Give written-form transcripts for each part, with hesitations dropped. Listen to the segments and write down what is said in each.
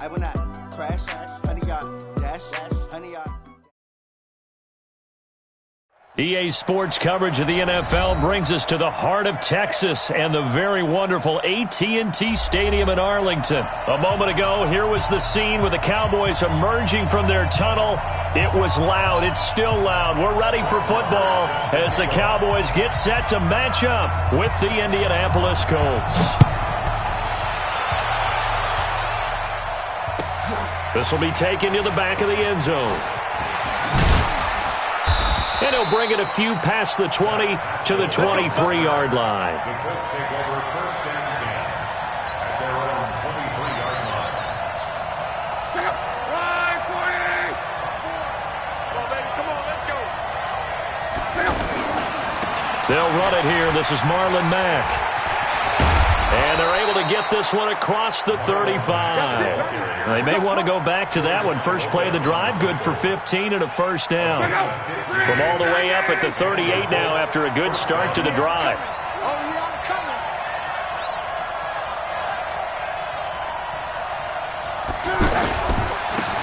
I will not crash, honey, y'all, dash, honey, y'all. EA Sports coverage of the NFL brings us to the heart of Texas and the very wonderful AT&T Stadium in Arlington. A moment ago, here was the scene with the Cowboys emerging from their tunnel. It was loud. It's still loud. We're ready for football as the Cowboys get set to match up with the Indianapolis Colts. This will be taken to the back of the end zone. And he'll bring it a few past the 20 to the 23-yard line. The Colts take over first and 10 at their own 23-yard line. Line 40! Come on, baby. Come on, let's go. They'll run it here. This is Marlon Mack. And they're able to get this one across the 35. They may want to go back to that one. First play of the drive, good for 15 and a first down. From all the way up at the 38 now after a good start to the drive.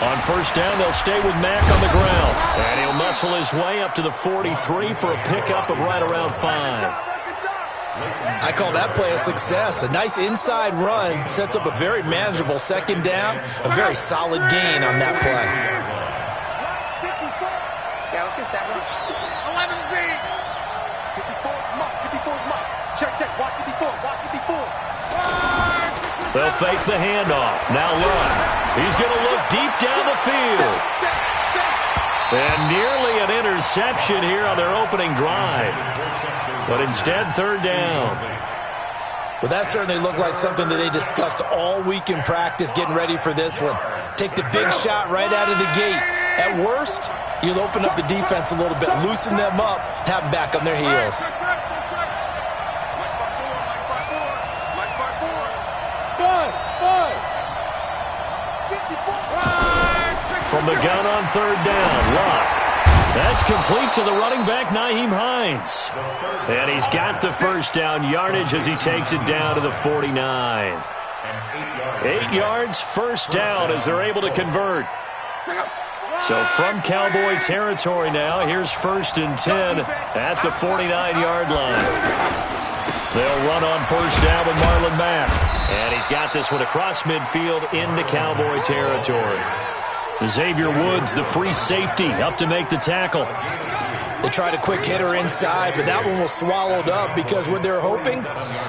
On first down, they'll stay with Mack on the ground. And he'll muscle his way up to the 43 for a pickup of right around 5. I call that play a success. A nice inside run sets up a very manageable second down, a very solid gain on that play. Yeah, let's get sack lunch. 11 feet. 54 is mark. 54 is mark. Check. Watch 54. Watch 54. They'll fake the handoff. Now run. He's going to look deep down the field. And nearly an interception here on their opening drive. But instead, third down. Well, that certainly looked like something that they discussed all week in practice getting ready for this one. Take the big shot right out of the gate. At worst, you'll open up the defense a little bit, loosen them up, have them back on their heels. From the gun on third down, Locke. That's complete to the running back, Nyheim Hines. And he's got the first down yardage as he takes it down to the 49. 8 yards, first down as they're able to convert. So from Cowboy territory now, here's first and 10 at the 49-yard line. They'll run on first down with Marlon Mack. And he's got this one across midfield into Cowboy territory. Xavier Woods, the free safety, up to make the tackle. They tried a quick hitter inside, but that one was swallowed up because what they're hoping,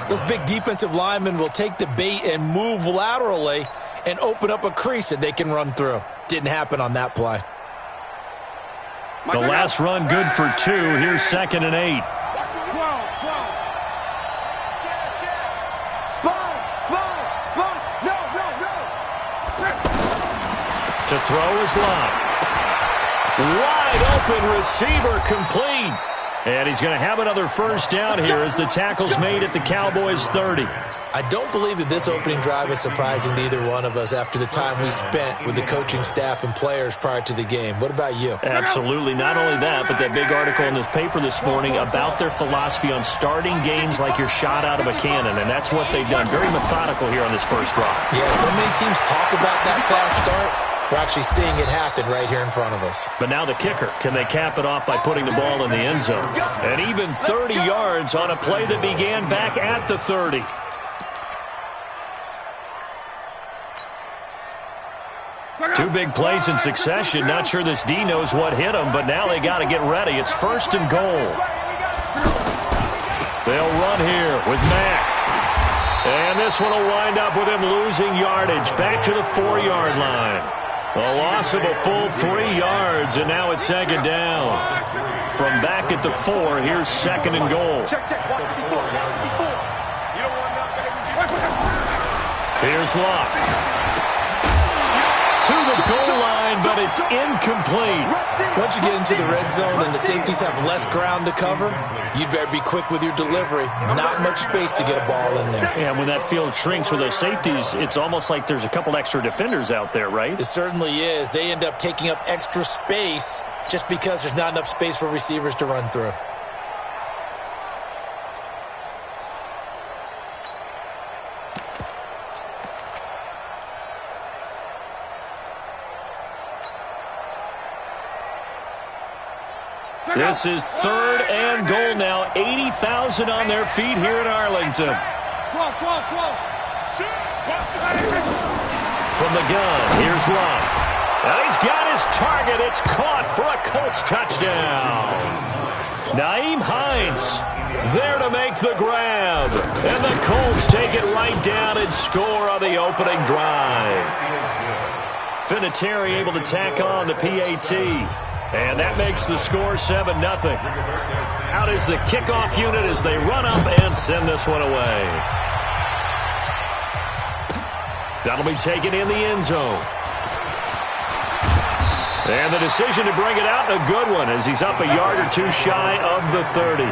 those big defensive linemen will take the bait and move laterally and open up a crease that they can run through. Didn't happen on that play. The last run good for 2. Here's second and 8. To throw is Locke. Wide open receiver complete. And he's going to have another first down here as the tackle's made at the Cowboys' 30. I don't believe that this opening drive is surprising to either one of us after the time we spent with the coaching staff and players prior to the game. What about you? Absolutely. Not only that, but that big article in the paper this morning about their philosophy on starting games like you're shot out of a cannon, and that's what they've done. Very methodical here on this first drive. Yeah, so many teams talk about that fast start. We're actually seeing it happen right here in front of us. But now the kicker. Can they cap it off by putting the ball in the end zone? And even 30 yards on a play that began back at the 30. Two big plays in succession. Not sure this D knows what hit him, but now they got to get ready. It's first and goal. They'll run here with Mack. And this one will wind up with him losing yardage back to the 4-yard line. A loss of a full 3 yards, and now it's second down. From back at the 4, here's second and goal. Here's Locke. To the goal line, but it's incomplete. Once you get into the red zone and the safeties have less ground to cover, you'd better be quick with your delivery. Not much space to get a ball in there. And when that field shrinks with those safeties, it's almost like there's a couple extra defenders out there, right? It certainly is. They end up taking up extra space just because there's not enough space for receivers to run through. This is 3rd and goal now. 80,000 on their feet here in Arlington. From the gun, here's Love. And he's got his target. It's caught for a Colts touchdown. Nyheim Hines there to make the grab. And the Colts take it right down and score on the opening drive. Vinatieri able to tack on the PAT. And that makes the score 7-0. Out is the kickoff unit as they run up and send this one away. That'll be taken in the end zone. And the decision to bring it out, a good one, as he's up a yard or two shy of the 30.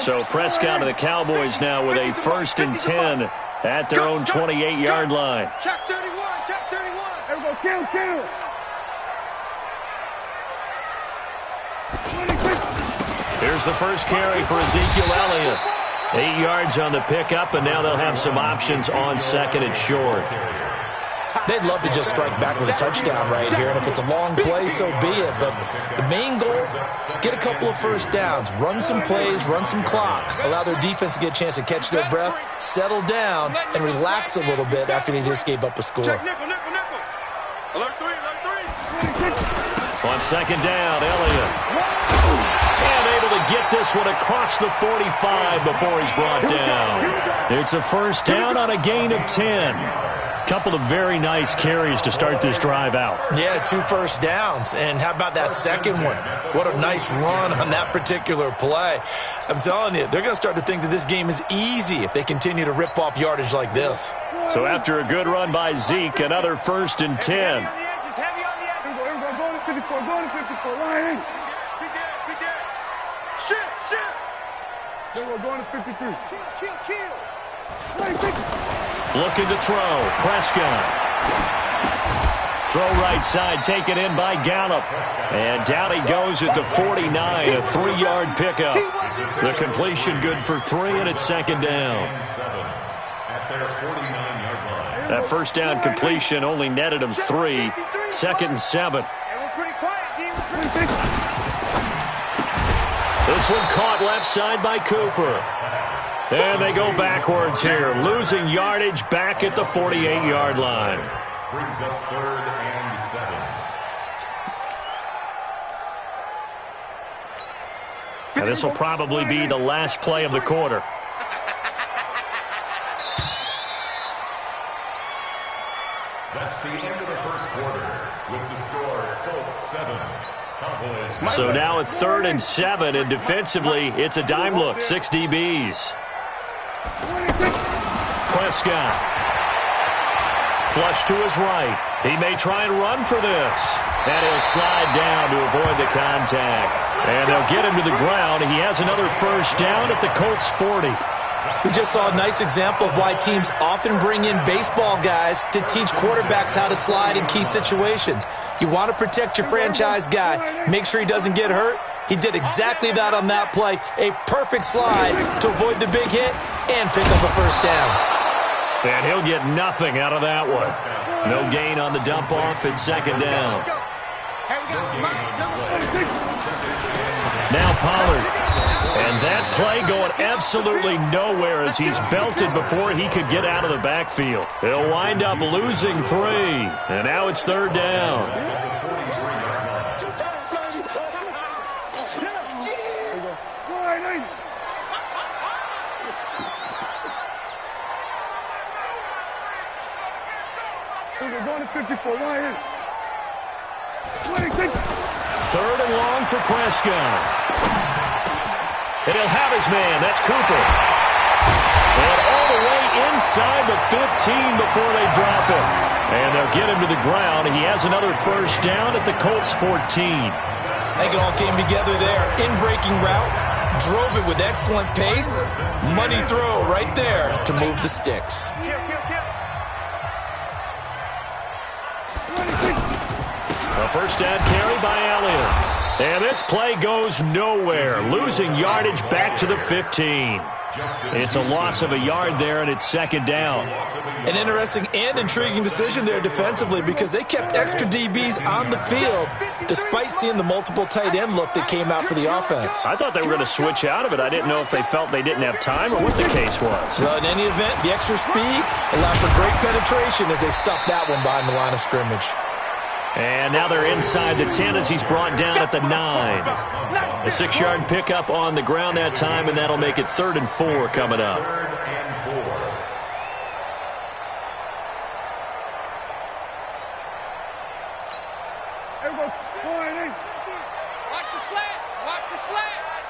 So Prescott and the Cowboys now with a 1st and 10 at their own 28-yard line. Check 31, check 31. Everybody kill. Here's the first carry for Ezekiel Elliott. 8 yards on the pickup, and now they'll have some options on 2nd and short. They'd love to just strike back with a touchdown right here, and if it's a long play, so be it. But the main goal, get a couple of first downs, run some plays, run some clock, allow their defense to get a chance to catch their breath, settle down, and relax a little bit after they just gave up a score. Check nickel. Alert 3. On 2nd down, Elliott. And able to get this one across the 45 before he's brought down. It's a first down on a gain of 10. Couple of very nice carries to start this drive out. Yeah, 2 first downs. And how about that second one? What a nice run on that particular play. I'm telling you, they're going to start to think that this game is easy if they continue to rip off yardage like this. So after a good run by Zeke, another 1st and 10. Going to 53. Kill. Looking to throw. Prescott. Throw right side, taken in by Gallup. And down he goes at the 49, a 3-yard pickup. The completion good for 3, and it's 2nd down. That first down completion only netted him 3. 2nd and 7. This one caught left side by Cooper. And they go backwards here, losing yardage back at the 48-yard line. Brings up 3rd and 7. And this will probably be the last play of the quarter. That's the end of the first quarter with the score Colts 7. Cowboys. So now at 3rd and 7, and defensively, it's a dime look, 6 DBs. Prescott. Flush to his right. He may try and run for this. And he'll slide down to avoid the contact. And they'll get him to the ground. He has another first down at the Colts 40. We just saw a nice example of why teams often bring in baseball guys to teach quarterbacks how to slide in key situations. You want to protect your franchise guy. Make sure he doesn't get hurt. He did exactly that on that play. A perfect slide to avoid the big hit and pick up a first down. And he'll get nothing out of that one. No gain on the dump off at 2nd down. Now Pollard. And that play going absolutely nowhere as he's belted before he could get out of the backfield. He'll wind up losing 3. And now it's 3rd down. Going to 54. 3rd and long for Prescott. And he'll have his man. That's Cooper. And all the way inside the 15 before they drop him. And they'll get him to the ground. He has another first down at the Colts 14. I think it all came together there. In-breaking route. Drove it with excellent pace. Money throw right there to move the sticks. A first down carry by Elliott. And this play goes nowhere, losing yardage back to the 15. It's a loss of a yard there, and it's second down. An interesting and intriguing decision there defensively because they kept extra DBs on the field despite seeing the multiple tight end look that came out for the offense. I thought they were going to switch out of it. I didn't know if they felt they didn't have time or what the case was. Well, in any event, the extra speed allowed for great penetration as they stuffed that one behind the line of scrimmage. And now they're inside the 10 as he's brought down at the 9. A 6-yard pickup on the ground that time, and that'll make it 3rd and 4 coming up. Watch the slants. Watch the slants.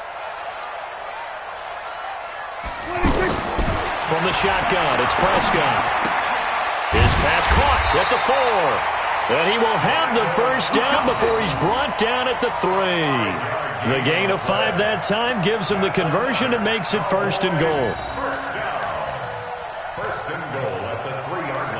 From the shotgun, it's Prescott. His pass caught at the 4. And he will have the first down before he's brought down at the 3. The gain of 5 that time gives him the conversion and makes it 1st and goal. First and goal at the 3-yard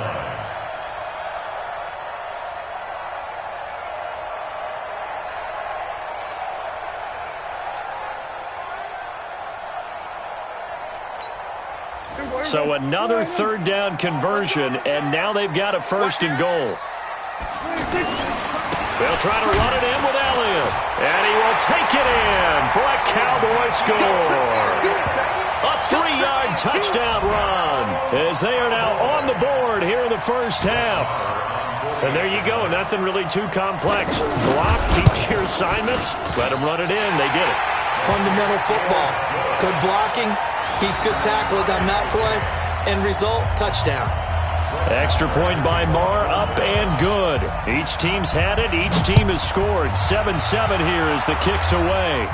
line. So another 3rd down conversion, and now they've got a 1st and goal. They'll try to run it in with Elliott, and he will take it in for a Cowboy score. A 3-yard touchdown run as they are now on the board here in the first half. And there you go, nothing really too complex. Block, teach your assignments, let them run it in. They did it. Fundamental football. Good blocking, beats good tackling on that play, end result, touchdown. Extra point by Marr, up and good. Each team's had it. Each team has scored. 7-7 here as the kick's away.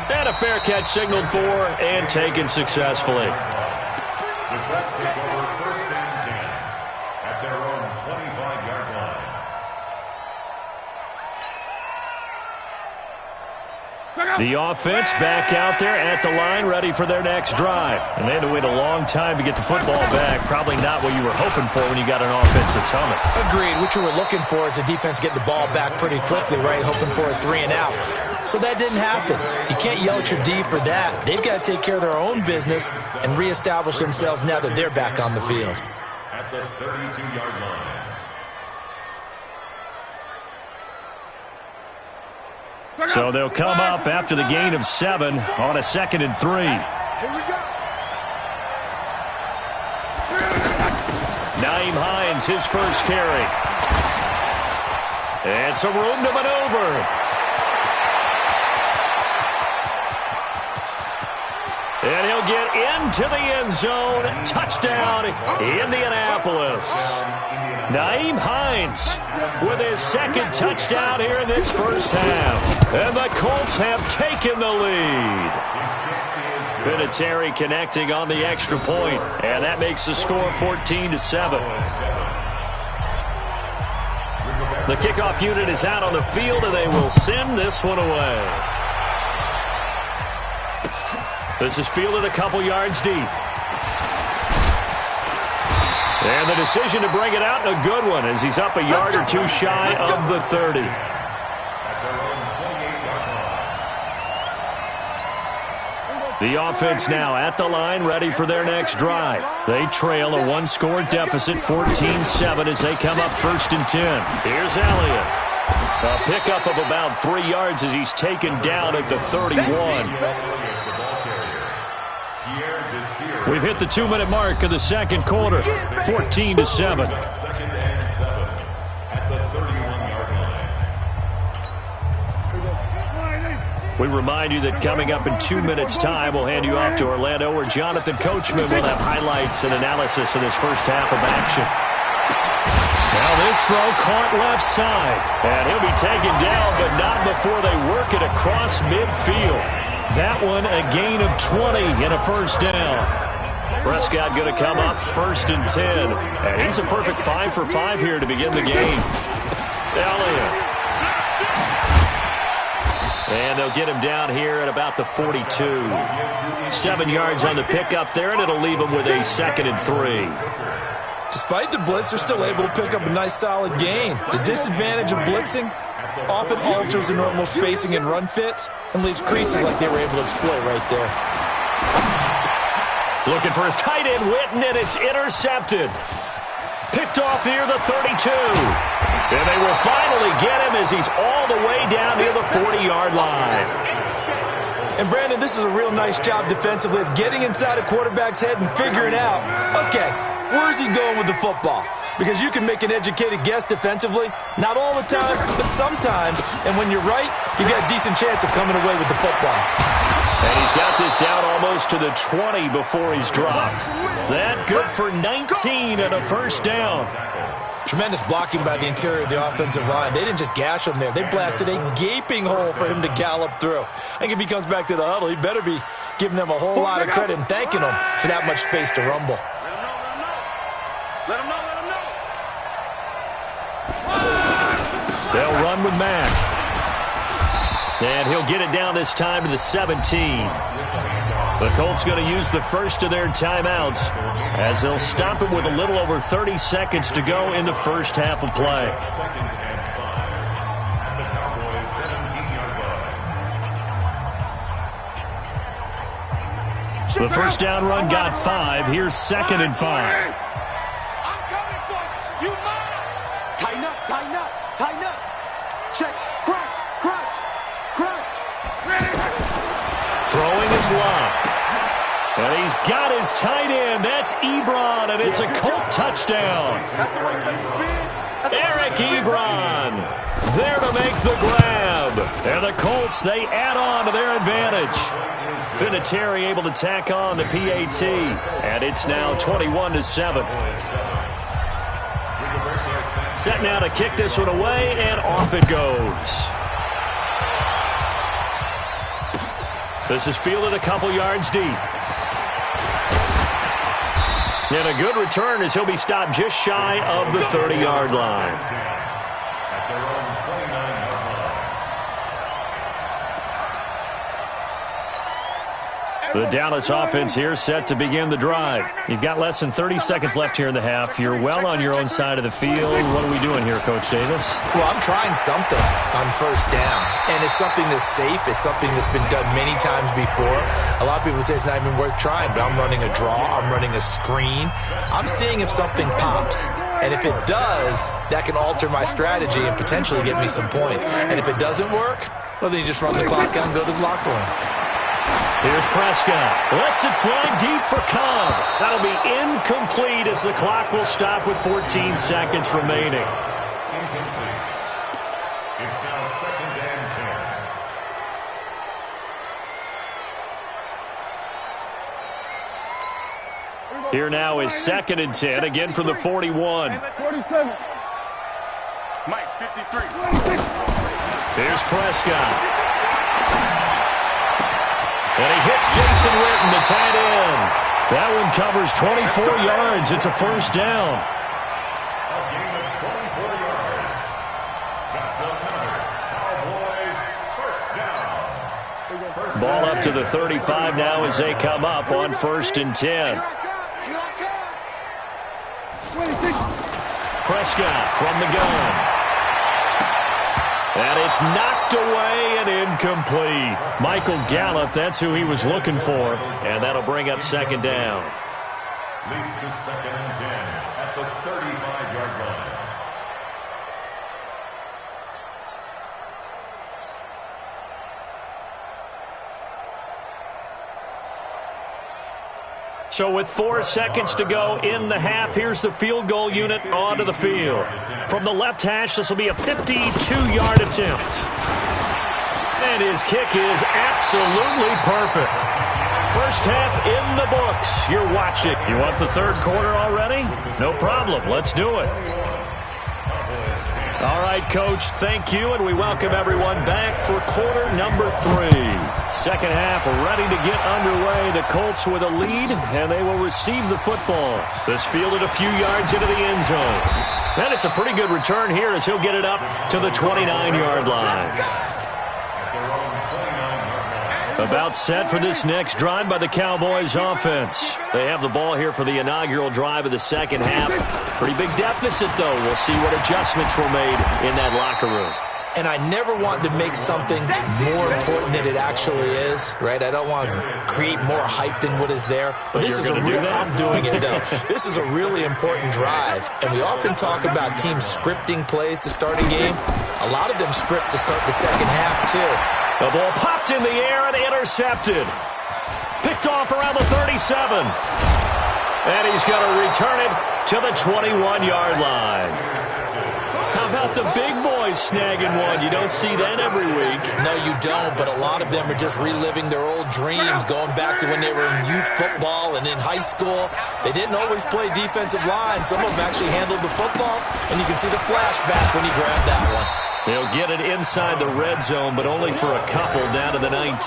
And a fair catch signaled for and taken successfully. The Jets take over 1st and 10 at their own 25-yard line. The offense back out there at the line, ready for their next drive. And they had to wait a long time to get the football back. Probably not what you were hoping for when you got an offense that's humming. Agreed. What you were looking for is the defense getting the ball back pretty quickly, right? Hoping for a 3 and out. So that didn't happen. You can't yell at your D for that. They've got to take care of their own business and reestablish themselves now that they're back on the field. At the 32-yard line. So they'll come up after the gain of 7 on a 2nd and 3. Here we go. Nyheim Hines, his first carry. And some room to maneuver. And he'll get into the end zone. Touchdown, Indianapolis. Nyheim Hines with his 2nd touchdown here in this first half. And the Colts have taken the lead. Vinatieri connecting on the extra point. And that makes the score 14-7. The kickoff unit is out on the field, and they will send this one away. This is fielded a couple yards deep. And the decision to bring it out, a good one, as he's up a yard or 2 shy of the 30. The offense now at the line, ready for their next drive. They trail a 1-score deficit, 14-7, as they come up 1st and 10. Here's Elliott. A pickup of about 3 yards as he's taken down at the 31. We've hit the 2-minute mark of the second quarter, 14-7. 2nd and 7 at the 31-yard line. We remind you that coming up in 2 minutes' time, we'll hand you off to Orlando, where Jonathan Coachman will have highlights and analysis of this first half of action. Now this throw caught left side, and he'll be taken down, but not before they work it across midfield. That one a gain of 20 and a first down. Prescott going to come up 1st and 10. And he's a perfect 5 for 5 here to begin the game. Elliott. And they'll get him down here at about the 42. 7 yards on the pickup there, and it'll leave him with a 2nd and 3. Despite the blitz, they're still able to pick up a nice solid gain. The disadvantage of blitzing often alters the normal spacing and run fits and leaves creases like they were able to exploit right there. Looking for his tight end, Witten, and it's intercepted. Picked off near the 32. And they will finally get him as he's all the way down near the 40-yard line. And, Brandon, this is a real nice job defensively of getting inside a quarterback's head and figuring out, okay, where's he going with the football? Because you can make an educated guess defensively. Not all the time, but sometimes. And when you're right, you've got a decent chance of coming away with the football. And he's got this down almost to the 20 before he's dropped. That good for 19 and a first down. Tremendous blocking by the interior of the offensive line. They didn't just gash him there. They blasted a gaping hole for him to gallop through. I think if he comes back to the huddle, he better be giving them a whole lot of credit and thanking them for that much space to rumble. Let him know. They'll run with Mack. And he'll get it down this time to the 17. The Colts going to use the first of their timeouts as they'll stop it with a little over 30 seconds to go in the first half of play. The first down run got 5. Here's 2nd and 5. I'm coming for you. You mine. Tighten up. Check. Crouch. Throwing his lock. And he's got his tight end. That's Ebron, and it's a Colt touchdown. Eric Ebron there to make the grab. And the Colts, they add on to their advantage. Vinatieri able to tack on the PAT. And it's now 21-7. Set now to kick this one away, and off it goes. This is fielded a couple yards deep. And a good return as he'll be stopped just shy of the 30-yard line. The Dallas offense here set to begin the drive. You've got less than 30 seconds left here in the half. You're well on your own side of the field. What are we doing here, Coach Davis? Well, I'm trying something on first down, and it's something that's safe. It's something that's been done many times before. A lot of people say it's not even worth trying, but I'm running a draw. I'm running a screen. I'm seeing if something pops, and if it does, that can alter my strategy and potentially get me some points. And if it doesn't work, well, then you just run the clock out and go to the locker room. Here's Prescott. Lets it fly deep for Cobb. That'll be incomplete as the clock will stop with 14 seconds remaining. Incomplete. It's now 2nd and 10. Here now is 2nd and 10, again from the 41. 47. Mike, 53. Here's Prescott. And he hits Jason Witten, the tight end. That one covers 24 yards. It's a first down. A gain of 24 yards. That's another Cowboys first down. Ball up to the 35 now as they come up on 1st and 10. Prescott from the gun. And it's knocked away and incomplete. Michael Gallup, that's who he was looking for. And that'll bring up 2nd down. Leads to 2nd and 10 at the 35-yard line. So with 4 seconds to go in the half, here's the field goal unit onto the field. From the left hash, this will be a 52-yard attempt. And his kick is absolutely perfect. First half in the books. You're watching. You want the third quarter already? No problem. Let's do it. All right, Coach, thank you, and we welcome everyone back for quarter number 3. Second half ready to get underway. The Colts with a lead, and they will receive the football. This fielded a few yards into the end zone. And it's a pretty good return here as he'll get it up to the 29-yard line. About set for this next drive by the Cowboys offense. They have the ball here for the inaugural drive of the second half. Pretty big deficit, though. We'll see what adjustments were made in that locker room. And I never want to make something more important than it actually is, right? I don't want to create more hype than what is there. But this is a real, I'm doing it though. This is a really important drive. And we often talk about teams scripting plays to start a game. A lot of them script to start the second half too. The ball popped in the air and intercepted. Picked off around the 37. And he's going to return it to the 21-yard line. How about the big boys snagging one? You don't see that every week. No, you don't, but a lot of them are just reliving their old dreams, going back to when they were in youth football and in high school. They didn't always play defensive line. Some of them actually handled the football, and you can see the flashback when he grabbed that one. They'll get it inside the red zone, but only for a couple down to the 19.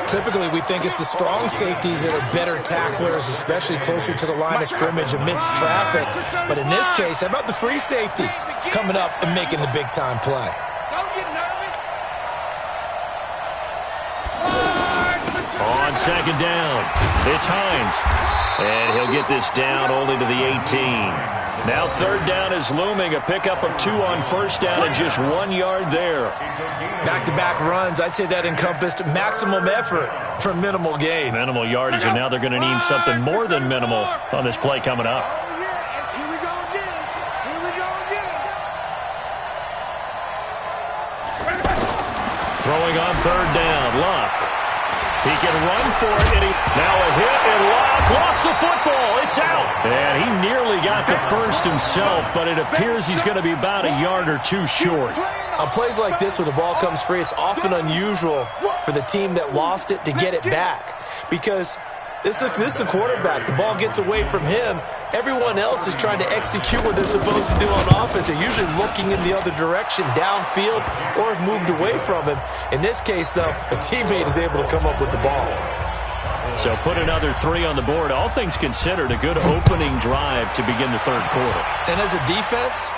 Typically, we think it's the strong safeties that are better tacklers, especially closer to the line of scrimmage amidst traffic. But in this case, how about the free safety coming up and making the big-time play? Don't get nervous. On second down, it's Hines. And he'll get this down only to the 18. Now third down is looming. A pickup of 2 on first down and just 1 yard there. Back-to-back runs, I'd say that encompassed maximum effort for minimal gain. Minimal yardage, and now they're going to need something more than minimal on this play coming up. Oh, yeah, and here we go again. Here we go again. Throwing on third down, Luck. He can run for it, and now a hit, and Luck lost the football. It's out. And he nearly got the first himself, but it appears he's going to be about a yard or two short. On plays like this, when the ball comes free, it's often unusual for the team that lost it to get it back, because this is the quarterback. The ball gets away from him. Everyone else is trying to execute what they're supposed to do on offense. They're usually looking in the other direction, downfield, or have moved away from him. In this case, though, a teammate is able to come up with the ball. So put another 3 on the board. All things considered, a good opening drive to begin the third quarter. And as a defense,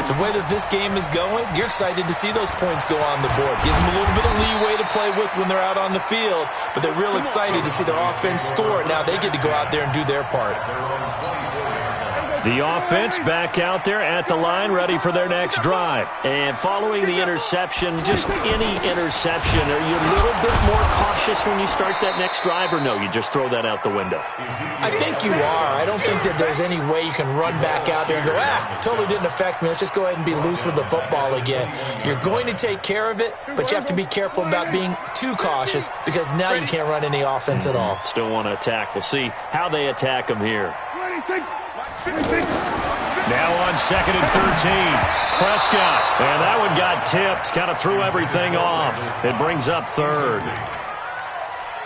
the way that this game is going, you're excited to see those points go on the board. Gives them a little bit of leeway to play with when they're out on the field, but they're real excited to see their offense score. Now they get to go out there and do their part. The offense back out there at the line, ready for their next drive. And following the interception, just any interception, are you a little bit more cautious when you start that next drive, or no, you just throw that out the window? I think you are. I don't think that there's any way you can run back out there and go, totally didn't affect me. Let's just go ahead and be loose with the football again. You're going to take care of it, but you have to be careful about being too cautious, because now you can't run any offense at all. Still want to attack. We'll see how they attack them here. Now on second and 13, Prescott. And that one got tipped, kind of threw everything off. It brings up third.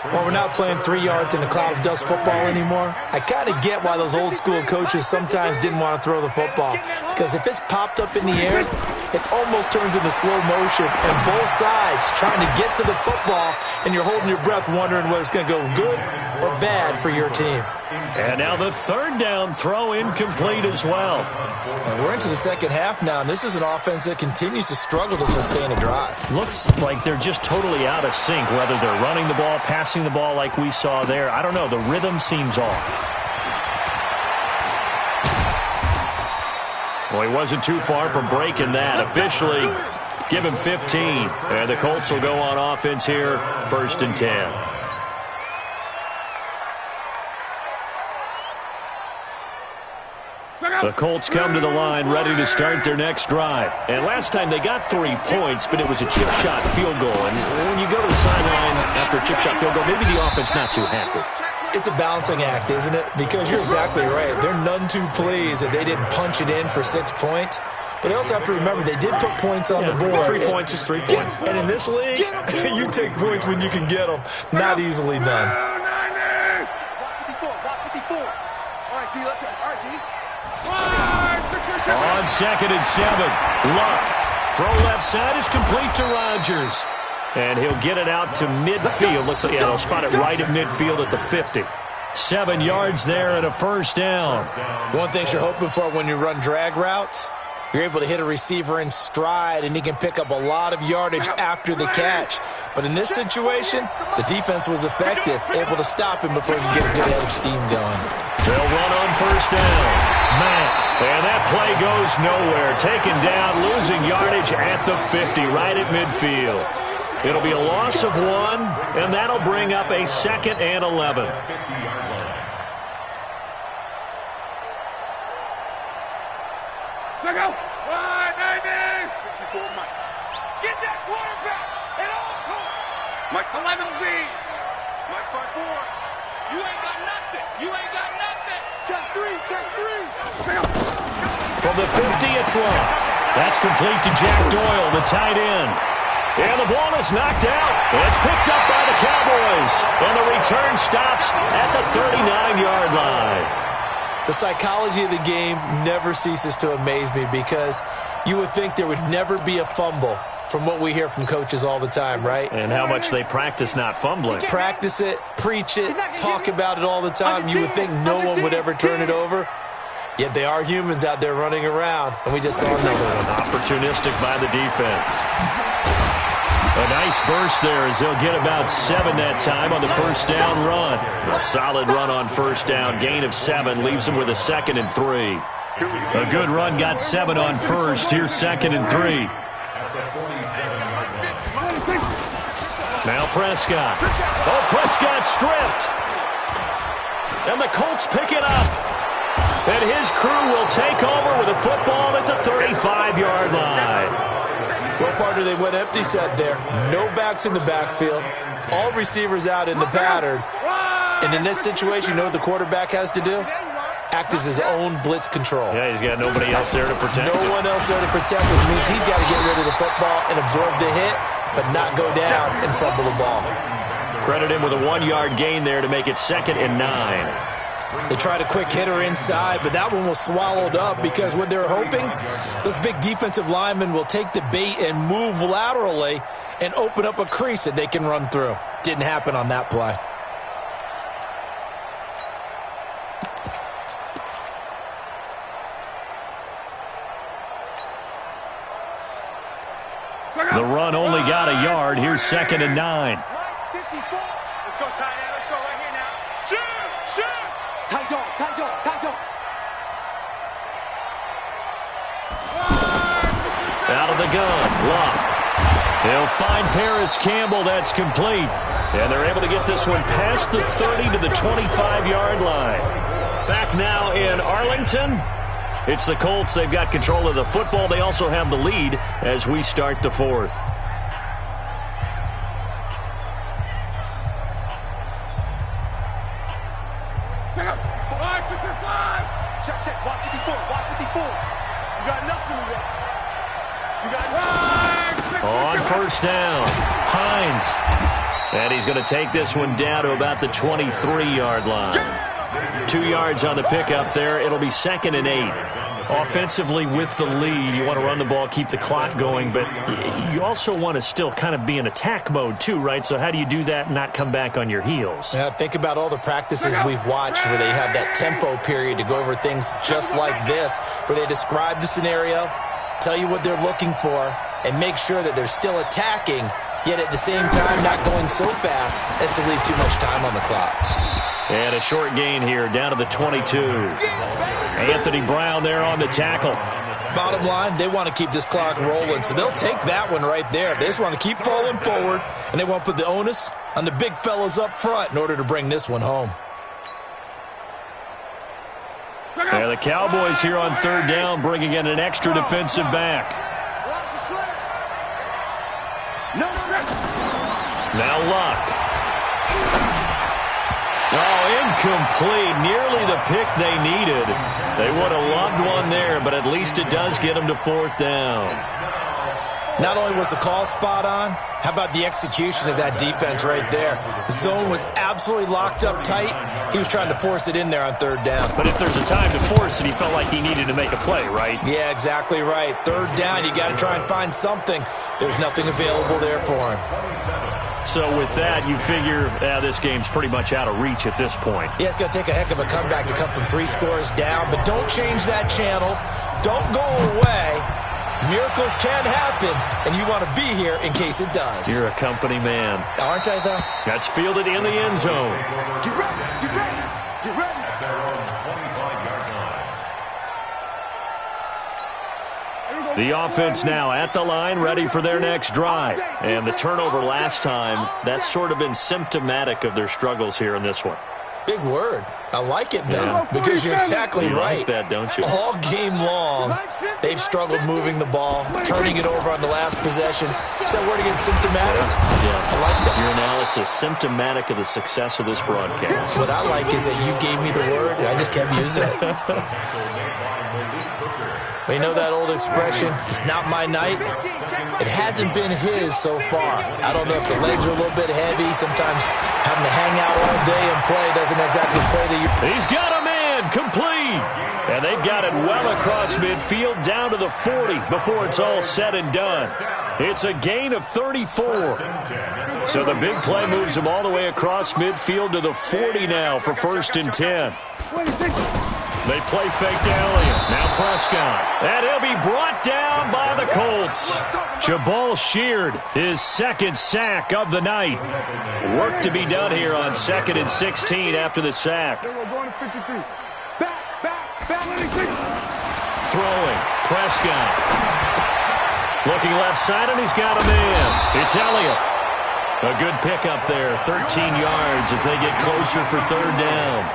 Well, we're not playing 3 yards in a cloud of dust football anymore. I kind of get why those old school coaches sometimes didn't want to throw the football, because if it's popped up in the air, it almost turns into slow motion, and both sides trying to get to the football, and you're holding your breath wondering whether it's going to go good or bad for your team. And now the third down throw incomplete as well. And we're into the second half now, and this is an offense that continues to struggle to sustain a drive. Looks like they're just totally out of sync, whether they're running the ball, passing the ball like we saw there. I don't know. The rhythm seems off. Well, he wasn't too far from breaking that. Officially, give him 15. And the Colts will go on offense here, 1st and 10. The Colts come to the line ready to start their next drive. And last time they got 3 points, but it was a chip shot field goal. And when you go to the sideline after a chip shot field goal, maybe the offense not too happy. It's a balancing act, isn't it? Because you're exactly right. They're none too pleased that they didn't punch it in for 6 points. But they also have to remember they did put points on the board. 3 points is 3 points. And in this league, you take points when you can get them. Not easily done. On second and 7, Luck. Throw left side is complete to Rodgers. And he'll get it out to midfield. Looks like, they'll spot it right at midfield at the 50. 7 yards there and a first down. One thing you're hoping for when you run drag routes, You're able to hit a receiver in stride, and he can pick up a lot of yardage after the catch. But in this situation, the defense was effective, able to stop him before he could get a good head of steam going. They'll run on first down. And that play goes nowhere. Taken down, losing yardage at the 50, right at midfield. It'll be a loss of 1, and that'll bring up a 2nd and 11. Check out. Wide, baby. 54, Mike. Get that quarterback at all costs. Mike 11B. Mike 5-4. You ain't got nothing. You ain't got nothing. Check 3. Check 3. From the 50, it's Love. That's complete to Jack Doyle, the tight end. And the ball is knocked out. It's picked up by the Cowboys. And the return stops at the 39-yard line. The psychology of the game never ceases to amaze me because you would think there would never be a fumble from what we hear from coaches all the time, right? And how much they practice not fumbling. Practice it, preach it, talk about it all the time. You would think no one would ever turn it over. Yet they are humans out there running around, and we just saw another one. Opportunistic by the defense. A nice burst there as they'll get about 7 that time on the first down run. A solid run on first down. Gain of 7 leaves them with a 2nd and 3. A good run got 7 on first. Here's 2nd and 3. Now Prescott. Oh, Prescott stripped. And the Colts pick it up. And his crew will take over with a football at the 35-yard line. Well, partner, they went empty set there. No backs in the backfield. All receivers out in the pattern. And in this situation, you know what the quarterback has to do? Act as his own blitz control. Yeah, he's got nobody else there to protect him. No one else there to protect, which means he's got to get rid of the football and absorb the hit, but not go down and fumble the ball. Credit him with a 1-yard gain there to make it 2nd and 9. They tried a quick hitter inside, but that one was swallowed up because what they're hoping, those big defensive linemen will take the bait and move laterally and open up a crease that they can run through. Didn't happen on that play. The run only got a yard. Here's 2nd and 9. 54. Let's go, tight end. Let's go right here now. Shoot! Shoot! Tight dog, tight dog, tight dog. Out of the gun. Luck. He'll find Paris Campbell. That's complete. And they're able to get this one past the 30 to the 25-yard line. Back now in Arlington. It's the Colts. They've got control of the football. They also have the lead as we start the 4th. Check out. 5, 6, 5. Check, check. Watch 54, watch 54. You got nothing to that. You got 5, 6, On first down, Hines. And he's going to take this one down to about the 23-yard line. 2 yards on the pickup there. It'll be 2nd and 8. Offensively with the lead, you want to run the ball, keep the clock going, but you also want to still kind of be in attack mode too, right? So how do you do that and not come back on your heels? Yeah, think about all the practices we've watched where they have that tempo period to go over things just like this, where they describe the scenario, tell you what they're looking for, and make sure that they're still attacking, yet at the same time not going so fast as to leave too much time on the clock. And a short gain here down to the 22. Anthony Brown there on the tackle. Bottom line, they want to keep this clock rolling, so they'll take that one right there. They just want to keep falling forward, and they want to put the onus on the big fellas up front in order to bring this one home. Yeah, the Cowboys here on 3rd down, bringing in an extra defensive back. Now Luck. Oh, incomplete. Nearly the pick they needed. They would have loved one there, but at least it does get them to 4th down. Not only was the call spot on, how about the execution of that defense right there? The zone was absolutely locked up tight. He was trying to force it in there on 3rd down. But if there's a time to force it, he felt like he needed to make a play, right? Yeah, exactly right. 3rd down, you got to try and find something. There's nothing available there for him. So with that, you figure this game's pretty much out of reach at this point. Yeah, it's going to take a heck of a comeback to come from 3 scores down, but don't change that channel. don't go away. Miracles can happen, and you want to be here in case it does. You're a company man. Aren't I, though? That's fielded in the end zone. Get ready, get ready, get ready. At their own 25-yard line. The offense now at the line, ready for their next drive. And the turnover last time, that's sort of been symptomatic of their struggles here in this one. Big word. I like it, though, because you're exactly You right. like that, don't you? All game long, they've struggled moving the ball, turning it over on the last possession. Is that word again, symptomatic? Yeah. I like that. Your analysis, symptomatic of the success of this broadcast. What I like is that you gave me the word, and I just kept using it. But you know that old expression, it's not my night? It hasn't been his so far. I don't know if the legs are a little bit heavy. Sometimes having to hang out all day and play doesn't exactly play to you. He's got a man, complete. And they've got it well across midfield down to the 40 before it's all said and done. It's a gain of 34. So the big play moves him all the way across midfield to the 40 now for 1st and 10. They play fake to Elliott. Now Prescott. And he'll be brought down by the Colts. Jabal Sheard, his 2nd sack of the night. Work to be done here on 2nd and 16 after the sack. Throwing. Prescott. Looking left side, and he's got a man. It's Elliott. A good pickup there. 13 yards as they get closer for 3rd down.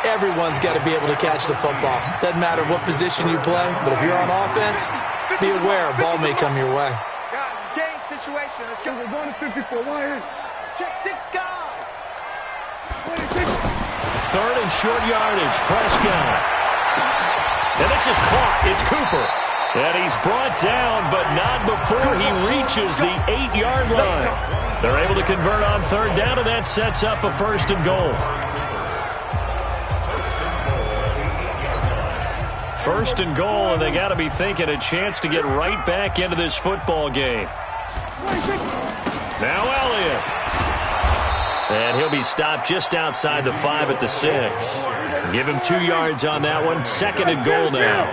Everyone's got to be able to catch the football. Doesn't matter what position you play, but if you're on offense, be aware a ball may come your way. Guys, it's game situation. Let's go. We're going to 54. Why? Check this guy. 3rd and short yardage. Prescott. And this is caught. It's Cooper. And he's brought down, but not before he reaches the 8-yard line. They're able to convert on 3rd down, and that sets up a 1st and goal. 1st and goal, and they got to be thinking a chance to get right back into this football game. Now Elliott. And he'll be stopped just outside the 5 at the 6. Give him 2 yards on that one. 2nd and goal now.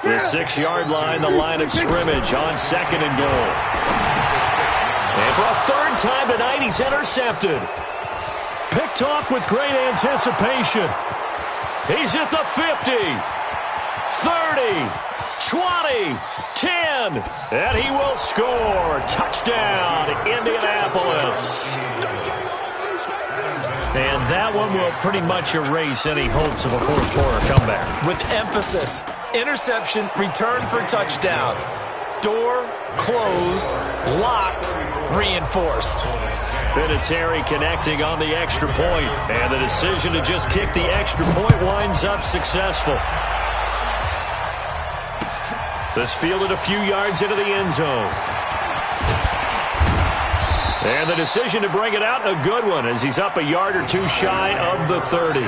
The 6-yard line, the line of scrimmage on 2nd and goal. And for a 3rd time tonight, he's intercepted. Picked off with great anticipation. He's at the 50. 30, 20, 10, and he will score. Touchdown, Indianapolis. And that one will pretty much erase any hopes of a 4th quarter comeback. With emphasis, interception, return for touchdown. Door closed, locked, reinforced. Vinatieri connecting on the extra point, and the decision to just kick the extra point winds up successful. This fielded a few yards into the end zone. And the decision to bring it out, a good one, as he's up a yard or 2 shy of the 30.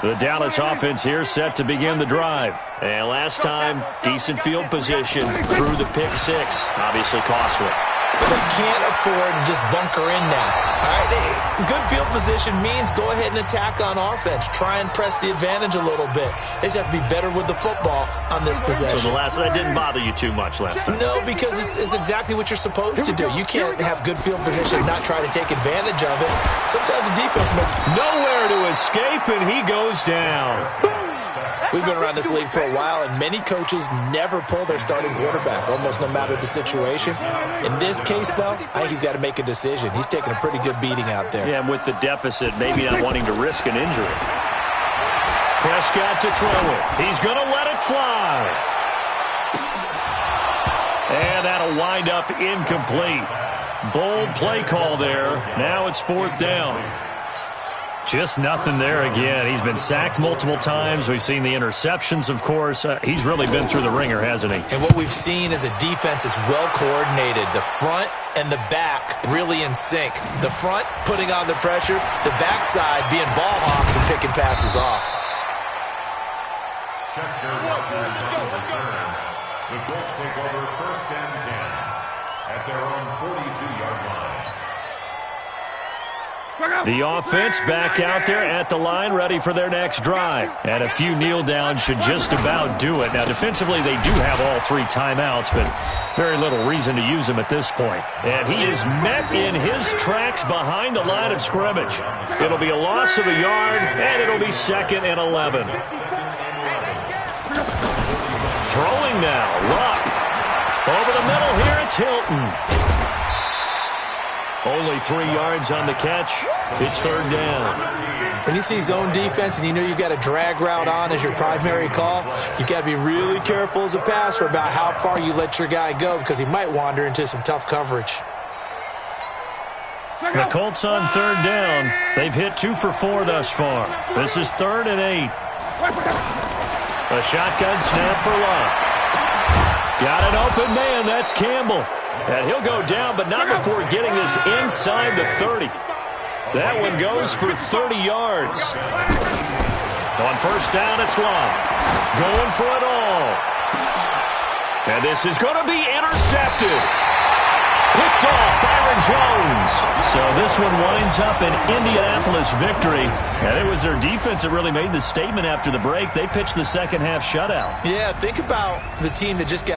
The Dallas offense here set to begin the drive. And last time, decent field position through the pick 6. Obviously costly. But they can't afford to just bunker in now. All right, good field position means go ahead and attack on offense. Try and press the advantage a little bit. They just have to be better with the football on this possession. So that didn't bother you too much last time? No, because it's exactly what you're supposed to do. You can't have good field position and not try to take advantage of it. Sometimes the defense makes nowhere to escape, and he goes down. We've been around this league for a while, and many coaches never pull their starting quarterback, almost no matter the situation. In this case, though, I think he's got to make a decision. He's taking a pretty good beating out there. Yeah, and with the deficit, maybe not wanting to risk an injury. Prescott to throw it. He's going to let it fly. And that'll wind up incomplete. Bold play call there. Now it's 4th down. Just nothing there again. He's been sacked multiple times. We've seen the interceptions, of course. He's really been through the ringer, hasn't he? And what we've seen is a defense that's well coordinated. The front and the back really in sync. The front putting on the pressure. The backside being ball hawks and picking passes off. Chester Rogers on the return. The Colts take over 1st and 10 at their own 42-yard line. The offense back out there at the line, ready for their next drive. And a few kneel downs should just about do it. Now, defensively, they do have all 3 timeouts, but very little reason to use them at this point. And he is met in his tracks behind the line of scrimmage. It'll be a loss of a yard, and it'll be 2nd and 11. Throwing now, Luck. Over the middle here, it's Hilton. Only 3 yards on the catch. It's 3rd down. When you see zone defense and you know you've got a drag route on as your primary call, you've got to be really careful as a passer about how far you let your guy go because he might wander into some tough coverage. The Colts on 3rd down. They've hit 2 for 4 thus far. This is 3rd and 8. A shotgun snap for Luck. Got an open man. That's Campbell. And he'll go down, but not before getting this inside the 30. That one goes for 30 yards. On 1st down, it's Luck. Going for it all. And this is going to be intercepted. Picked off Byron Jones. So this one winds up an Indianapolis victory. And it was their defense that really made the statement after the break. They pitched the second half shutout. Yeah, think about the team that just got